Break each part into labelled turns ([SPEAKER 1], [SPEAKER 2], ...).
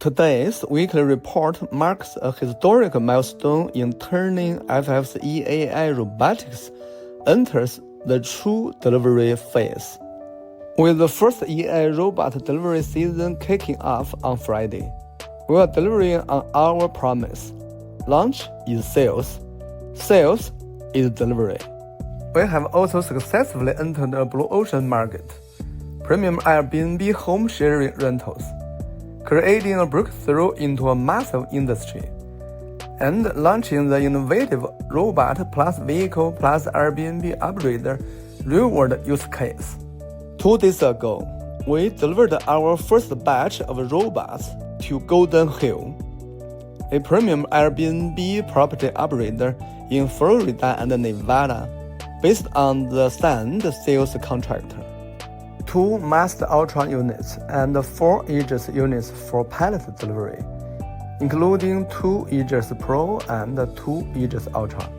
[SPEAKER 1] Today's weekly report marks a historic milestone in turning FF's EAI Robotics enters the true delivery phase. With the first EAI Robot delivery season kicking off on Friday, we are delivering on our promise. Launch is sales. Sales is delivery. We have also successfully entered the blue ocean market, premium Airbnb home sharing rentals, creating a breakthrough into a massive industry, and launching the innovative Robot plus Vehicle plus Airbnb upgrader real-world use case. 2 days ago, we delivered our first batch of robots to Golden Hill, a premium Airbnb property upgrader in Florida and Nevada, based on the signed sales contract. 2 Master Ultra units and 4 Aegis units for pallet delivery, including 2 Aegis Pro and 2 Aegis Ultra.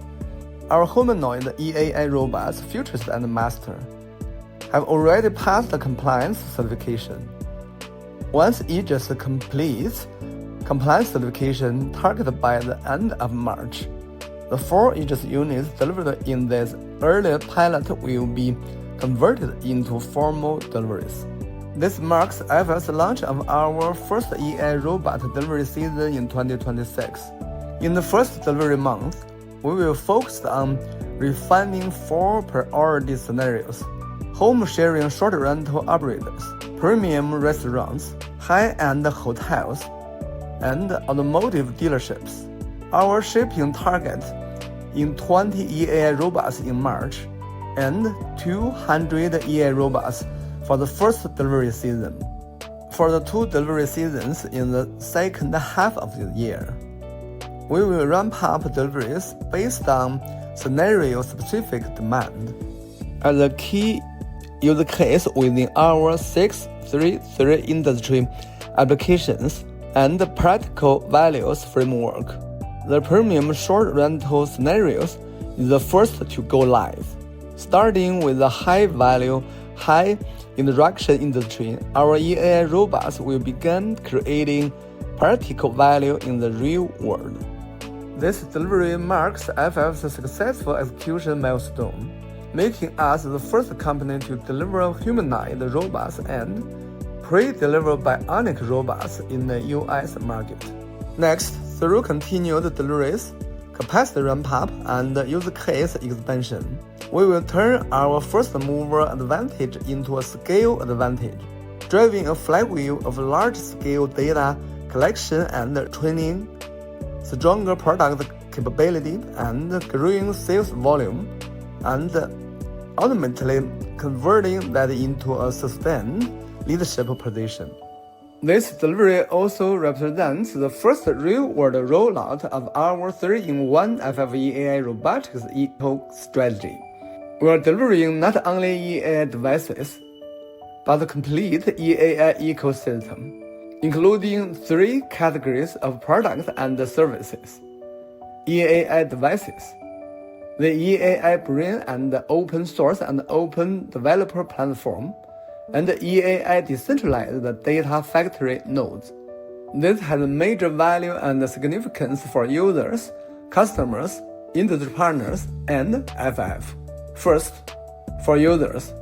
[SPEAKER 1] Our humanoid EAI robots, Futurist and Master, have already passed the compliance certification. Once Aegis completes compliance certification targeted by the end of March, the 4 Aegis units delivered in this early pilot will be converted into formal deliveries. This marks FF's launch of our first EAI Robot delivery season in 2026. In the first delivery month, we will focus on refining 4 priority scenarios: home sharing short rental upgraders, premium restaurants, high-end hotels, and automotive dealerships. Our shipping target in 20 EAI robots in March and 200 EAI robots for the first delivery season. For the 2 delivery seasons in the second half of the year, we will ramp up deliveries based on scenario-specific demand. As a key use case within our 633 industry applications and practical values framework, the premium short rental scenarios is the first to go live. Starting with the high-value, high-interaction industry, our EAI robots will begin creating practical value in the real world. This delivery marks FF's successful execution milestone, making us the first company to deliver humanoid robots and pre-deliver bionic robots in the US market. Next, through continued deliveries, capacity ramp-up, and use case expansion, we will turn our first mover advantage into a scale advantage, driving a flywheel of large-scale data collection and training, stronger product capability, and growing sales volume, and ultimately converting that into a sustained leadership position. This delivery also represents the first real-world rollout of our 3-in-1 EAI Robotics eco-strategy. We are delivering not only EAI devices, but a complete EAI ecosystem, including 3 categories of products and services: EAI devices, the EAI Brain and open source and open developer platform, and EAI decentralized data factory nodes. This has major value and significance for users, customers, industry partners, and FF. First, for users,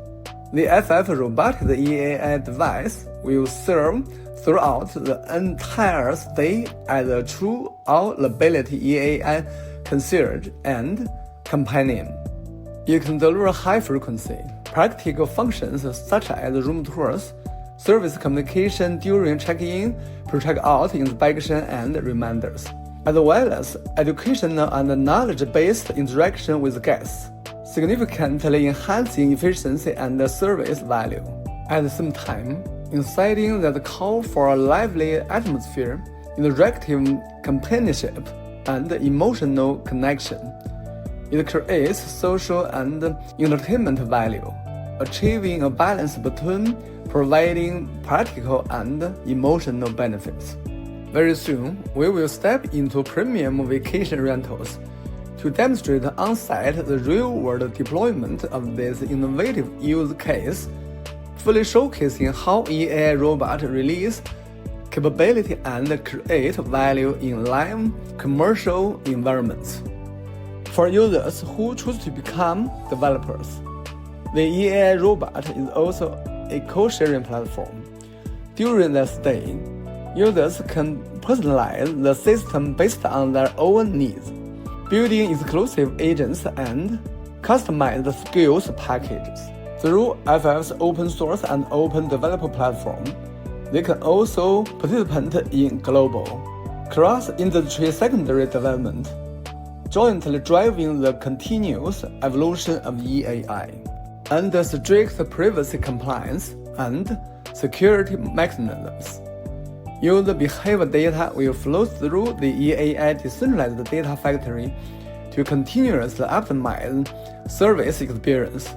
[SPEAKER 1] the FF Robotics EAI device will serve throughout the entire stay as a true all-ability EAI concierge and companion. It can deliver high-frequency, practical functions such as room tours, service communication during check-in, pre-check-out inspection, and reminders, as well as educational and knowledge-based interaction with guests, significantly enhancing efficiency and service value. At the same time, inciting that call for a lively atmosphere, interactive companionship, and emotional connection. It creates social and entertainment value, achieving a balance between providing practical and emotional benefits. Very soon, we will step into premium vacation rentals to demonstrate on-site the real-world deployment of this innovative use case, fully showcasing how EAI Robot release capability and create value in live commercial environments. For users who choose to become developers, the EAI Robot is also a co-sharing platform. During their stay, users can personalize the system based on their own needs, building exclusive agents and customized skills packages. Through FF's open source and open developer platform, they can also participate in global, cross-industry secondary development, jointly driving the continuous evolution of EAI. Under strict privacy compliance and security mechanisms, user behavior data will flow through the EAI decentralized data factory to continuously optimize service experience,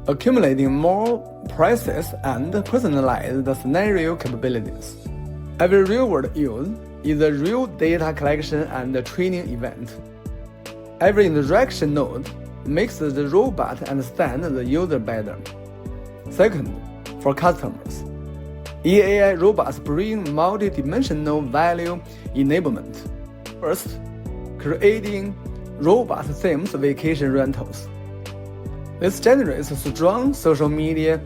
[SPEAKER 1] accumulating more precise and personalized scenario capabilities. Every real-world use is a real data collection and training event. Every interaction node makes the robot understand the user better. Second, for customers, EAI robots bring multi-dimensional value enablement. First, creating robot-themed vacation rentals. This generates strong social media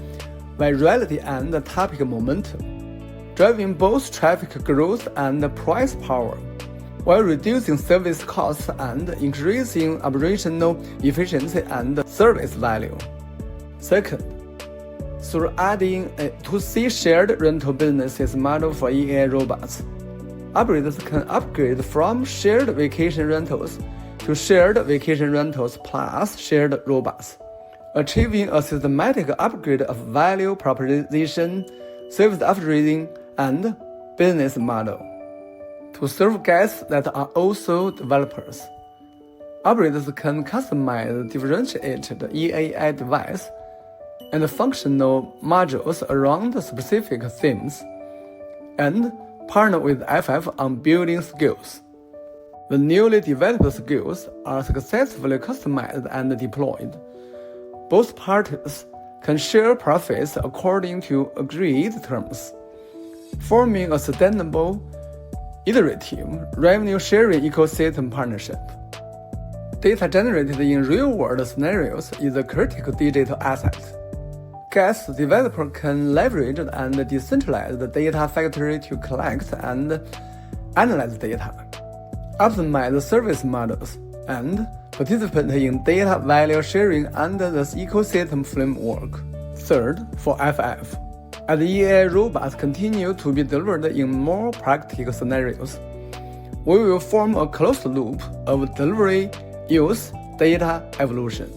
[SPEAKER 1] virality and topic momentum, driving both traffic growth and price power, while reducing service costs and increasing operational efficiency and service value. Second, through adding a 2C shared rental businesses model for EAI robots, operators can upgrade from shared vacation rentals to shared vacation rentals plus shared robots, achieving a systematic upgrade of value proposition, service upgrading, and business model. To serve guests that are also developers, operators can customize differentiated EAI device and functional modules around specific themes, and partner with FF on building skills. The newly developed skills are successfully customized and deployed. Both parties can share profits according to agreed terms, forming a sustainable, iterative revenue-sharing ecosystem partnership. Data generated in real-world scenarios is a critical digital asset. Guest developer can leverage and decentralize the data factory to collect and analyze data, optimize service models, and participate in data value sharing under this ecosystem framework. Third, for FF, as EAI robots continue to be delivered in more practical scenarios, we will form a closed loop of delivery, use, data evolution.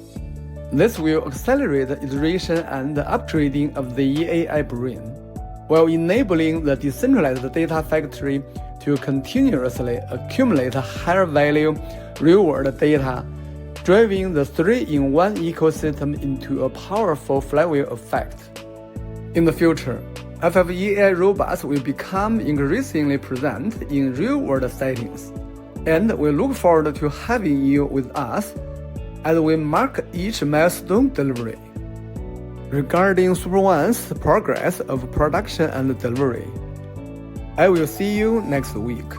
[SPEAKER 1] This will accelerate the iteration and upgrading of the EAI Brain, while enabling the decentralized data factory to continuously accumulate higher value real-world data, driving the three-in-one ecosystem into a powerful flywheel effect. In the future, FF EAI robots will become increasingly present in real-world settings, and we look forward to having you with us as we mark each milestone delivery. Regarding Super One's progress of production and delivery, I will see you next week.